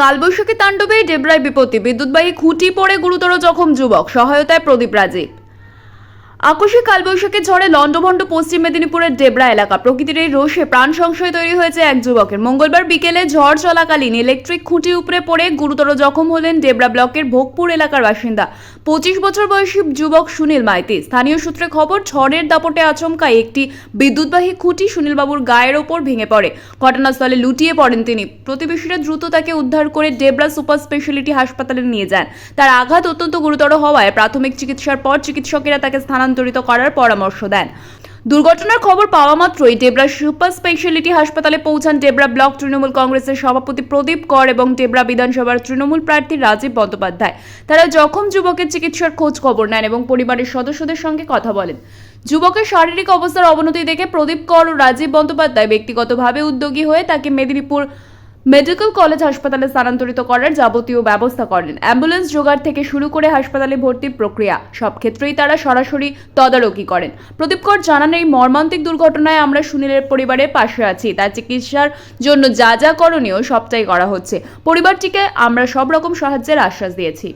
কালবৈশাখী তাণ্ডবে ডেবরায় বিপত্তি, বিদ্যুৎবাহী খুঁটি পড়ে গুরুতর জখম যুবক, সহায়তায় প্রদীপ রাজীব। আকস্মিক কালবৈশাখীর ঝড়ে লন্ডভন্ড পশ্চিম মেদিনীপুরের ডেবরা এলাকা। প্রকৃতির এই রোষে প্রাণ সংশয় তৈরি হয়েছে এক যুবকের। মঙ্গলবার বিকেলে ঝড় চলাকালীন ইলেকট্রিক খুঁটি উপড়ে পড়ে গুরুতর জখম হলেন ডেবরা ব্লকের ভোগপুর এলাকার বাসিন্দা 25 বছর বয়সী যুবক সুনীল মাইতি। স্থানীয় সূত্রে খবর, ঝড়ের দাপটে আচমকা একটি বিদ্যুৎবাহী খুঁটি সুনীলবাবুর গায়ের ওপর ভেঙে পড়ে। ঘটনাস্থলে লুটিয়ে পড়েন তিনি। প্রতিবেশীরা দ্রুত তাকে উদ্ধার করে ডেবরা সুপার স্পেশালিটি হাসপাতালে নিয়ে যান। তার আঘাত অত্যন্ত গুরুতর হওয়ায় প্রাথমিক চিকিৎসার পর চিকিৎসকেরা তাকে স্থানান্তরিত করার পরামর্শ দেন। দুর্ঘটনার খবর পাওয়া মাত্রই ডেবরা সুপার স্পেশালিটি হাসপাতালে পৌঁছান ডেবরা ব্লক তৃণমূল কংগ্রেসের সভাপতি প্রদীপ কর এবং ডেবরা বিধানসভার তৃণমূল প্রার্থী রাজীব বন্দ্যোপাধ্যায়। তারা জখম যুবকের চিকিৎসার খোঁজ খবর নেন এবং পরিবারের সদস্যদের সঙ্গে কথা বলেন। যুবকের শারীরিক অবস্থার অবনতি দেখে প্রদীপ কর ও রাজীব বন্দ্যোপাধ্যায় ব্যক্তিগতভাবে উদ্যোগী হয়ে তাকে মেদিনীপুর মেডিকেল কলেজ হাসপাতালে স্থানান্তরিত করার যাবতীয় ব্যবস্থা করেন। অ্যাম্বুলেন্স জোগাড় থেকে শুরু করে হাসপাতালে ভর্তির প্রক্রিয়া সব ক্ষেত্রেই তারা সরাসরি তদারকি করেন। প্রদীপ কর জানান, এই মর্মান্তিক দুর্ঘটনায় আমরা সুনীলের পরিবারের পাশে আছি। তার চিকিৎসার জন্য যা যা করণীয় সবটাই করা হচ্ছে। পরিবারটিকে আমরা সব রকম সাহায্যের আশ্বাস দিয়েছি।